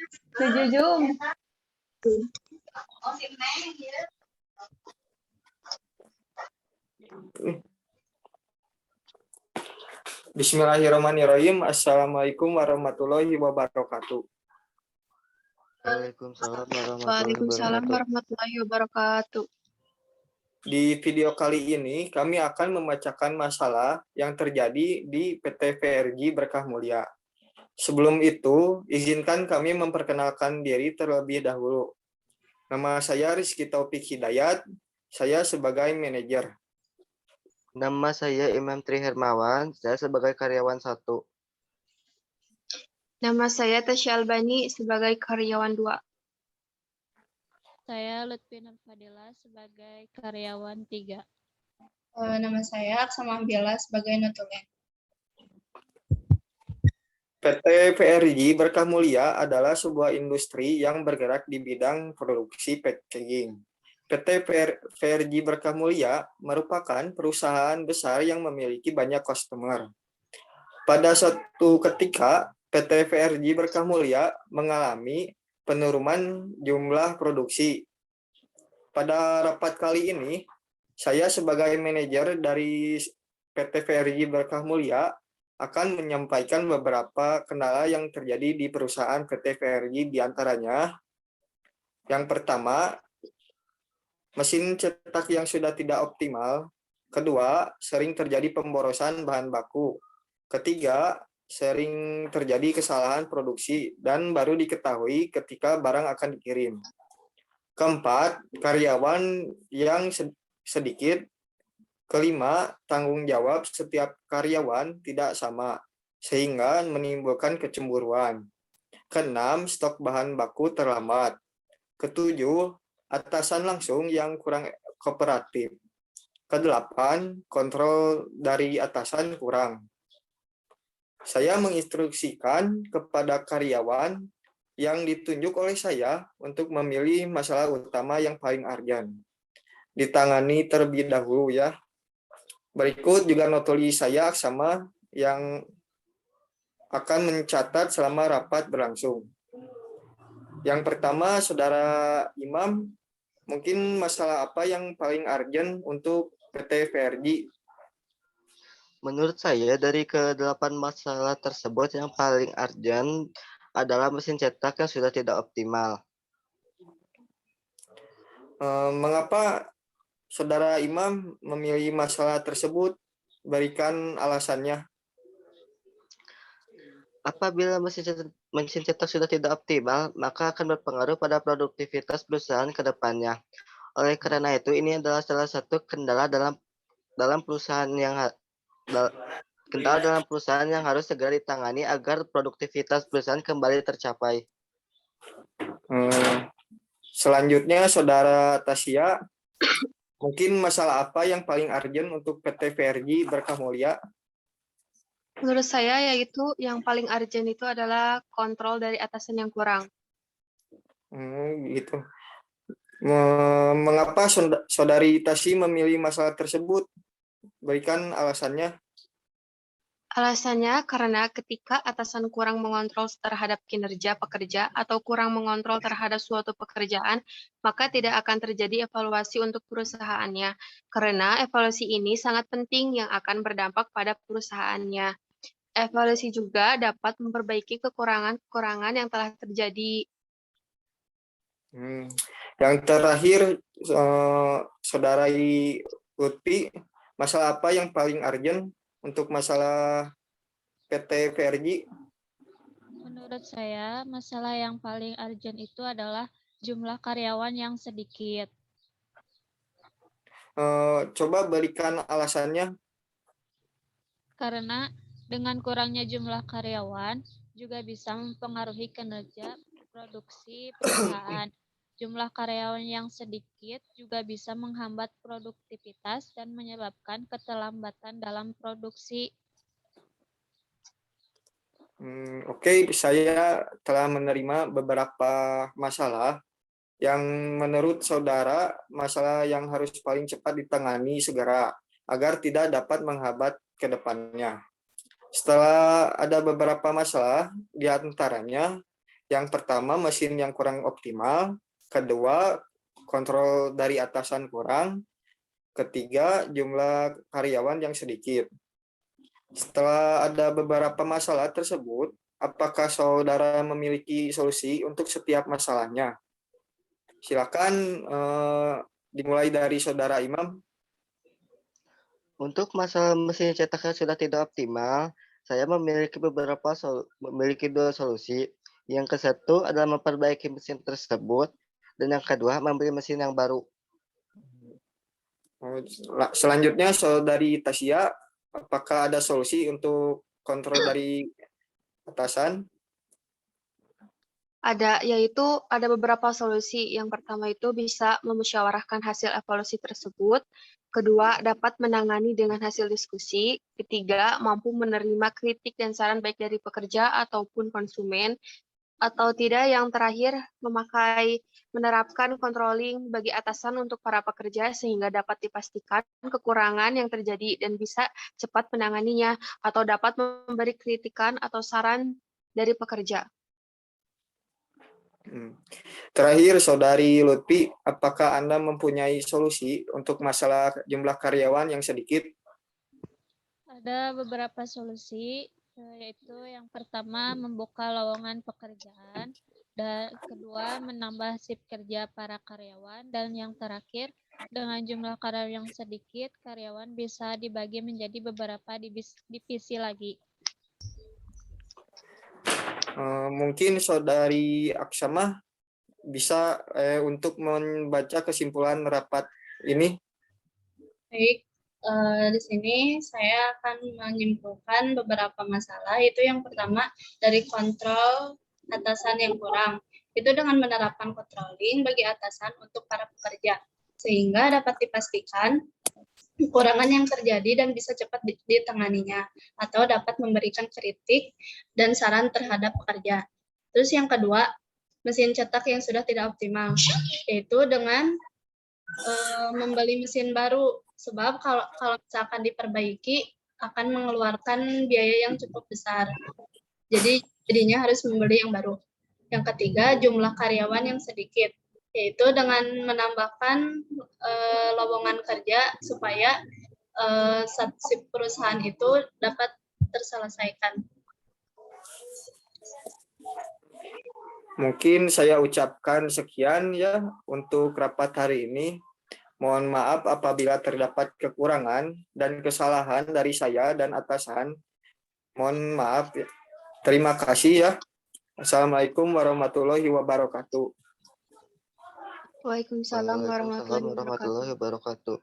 Setuju, Jum. Bismillahirrahmanirrahim. Assalamualaikum warahmatullahi wabarakatuh. Waalaikumsalam Waalaikumsalam warahmatullahi wabarakatuh. Di video kali ini kami akan membacakan masalah yang terjadi di PT VRG Berkah Mulia. Sebelum itu, izinkan kami memperkenalkan diri terlebih dahulu. Nama saya Rizky Taufik Hidayat, saya sebagai manajer. Nama saya Imam Tri Hermawan, saya sebagai karyawan 1. Nama saya Tasya Albani sebagai karyawan 2. Saya Lutfi Nur Fadila sebagai karyawan 3. Nama saya Aksa Mahbiela sebagai notulen. PT VRG Berkah Mulia adalah sebuah industri yang bergerak di bidang produksi packaging. PT VRG Berkah Mulia merupakan perusahaan besar yang memiliki banyak customer. Pada suatu ketika, PT VRG Berkah Mulia mengalami penurunan jumlah produksi. Pada rapat kali ini, saya sebagai manajer dari PT VRG Berkah Mulia akan menyampaikan beberapa kendala yang terjadi di perusahaan PT VRG, di antaranya yang pertama, mesin cetak yang sudah tidak optimal. Kedua, sering terjadi pemborosan bahan baku. Ketiga, sering terjadi kesalahan produksi dan baru diketahui ketika barang akan dikirim. Keempat, karyawan yang sedikit. Kelima, tanggung jawab setiap karyawan tidak sama, sehingga menimbulkan kecemburuan. Keenam, stok bahan baku terlambat. Ketujuh, atasan langsung yang kurang kooperatif. Kedelapan, kontrol dari atasan kurang. Saya menginstruksikan kepada karyawan yang ditunjuk oleh saya untuk memilih masalah utama yang paling urgent. Ditangani terlebih dahulu ya. Berikut juga notuli saya sama yang akan mencatat selama rapat berlangsung. Yang pertama, Saudara Imam, mungkin masalah apa yang paling urgent untuk PT VRG? Menurut saya, dari ke-8 masalah tersebut yang paling urgent adalah mesin cetak yang sudah tidak optimal. Mengapa Saudara Imam memilih masalah tersebut? Berikan alasannya. Apabila mesin cetak sudah tidak optimal, maka akan berpengaruh pada produktivitas perusahaan ke depannya. Oleh karena itu, ini adalah salah satu kendala dalam perusahaan yang harus segera ditangani agar produktivitas perusahaan kembali tercapai. Selanjutnya, Saudara Tasya, mungkin masalah apa yang paling urgent untuk PT VRG Berkah Mulia? Menurut saya yaitu yang paling urgent itu adalah kontrol dari atasan yang kurang. Gitu. Mengapa Saudari Tasi memilih masalah tersebut? Berikan alasannya. Alasannya karena ketika atasan kurang mengontrol terhadap kinerja pekerja atau kurang mengontrol terhadap suatu pekerjaan, maka tidak akan terjadi evaluasi untuk perusahaannya. Karena evaluasi ini sangat penting yang akan berdampak pada perusahaannya. Evaluasi juga dapat memperbaiki kekurangan-kekurangan yang telah terjadi. Yang terakhir, Saudara Lutfi, masalah apa yang paling urgent untuk masalah PT VRG? Menurut saya, masalah yang paling urgent itu adalah jumlah karyawan yang sedikit. Coba berikan alasannya. Karena dengan kurangnya jumlah karyawan juga bisa mempengaruhi kinerja produksi perusahaan. Jumlah karyawan yang sedikit juga bisa menghambat produktivitas dan menyebabkan keterlambatan dalam produksi. Oke, saya telah menerima beberapa masalah yang menurut saudara masalah yang harus paling cepat ditangani segera agar tidak dapat menghambat ke depannya. Setelah ada beberapa masalah, di antaranya Yang pertama, mesin yang kurang optimal. Kedua, kontrol dari atasan kurang. Ketiga, jumlah karyawan yang sedikit. Setelah ada beberapa masalah tersebut, apakah saudara memiliki solusi untuk setiap masalahnya? Silakan dimulai dari saudara Imam. Untuk masalah mesin cetak yang sudah tidak optimal, saya memiliki dua solusi. Yang ke satu adalah memperbaiki mesin tersebut, dan yang kedua membeli mesin yang baru. Selanjutnya, saudari Tasya, apakah ada solusi untuk kontrol dari atasan? Ada, yaitu ada beberapa solusi. Yang pertama itu bisa memusyawarahkan hasil evaluasi tersebut. Kedua, dapat menangani dengan hasil diskusi. Ketiga, mampu menerima kritik dan saran baik dari pekerja ataupun konsumen. Atau tidak, yang terakhir, menerapkan controlling bagi atasan untuk para pekerja sehingga dapat dipastikan kekurangan yang terjadi dan bisa cepat menanganinya, atau dapat memberi kritikan atau saran dari pekerja. Terakhir, saudari Lutfi, apakah Anda mempunyai solusi untuk masalah jumlah karyawan yang sedikit? Ada beberapa solusi, yaitu yang pertama membuka lowongan pekerjaan, dan kedua menambah shift kerja para karyawan, dan yang terakhir dengan jumlah karyawan yang sedikit, karyawan bisa dibagi menjadi beberapa divisi lagi. Mungkin saudari Aksama bisa untuk membaca kesimpulan rapat ini. Baik, di sini saya akan menyimpulkan beberapa masalah. Itu yang pertama dari kontrol atasan yang kurang. Itu dengan menerapkan controlling bagi atasan untuk para pekerja, sehingga dapat dipastikan kekurangan yang terjadi dan bisa cepat ditanganinya, atau dapat memberikan kritik dan saran terhadap pekerja. Terus yang kedua, mesin cetak yang sudah tidak optimal, yaitu dengan membeli mesin baru, sebab kalau misalkan diperbaiki akan mengeluarkan biaya yang cukup besar. Jadinya harus membeli yang baru. Yang ketiga, jumlah karyawan yang sedikit, yaitu dengan menambahkan lowongan kerja supaya si perusahaan itu dapat terselesaikan. Mungkin saya ucapkan sekian ya untuk rapat hari ini. Mohon maaf apabila terdapat kekurangan dan kesalahan dari saya dan atasan. Mohon maaf. Terima kasih ya. Assalamualaikum warahmatullahi wabarakatuh. Waalaikumsalam Waalaikumsalam warahmatullahi wabarakatuh. warahmatullahi wabarakatuh.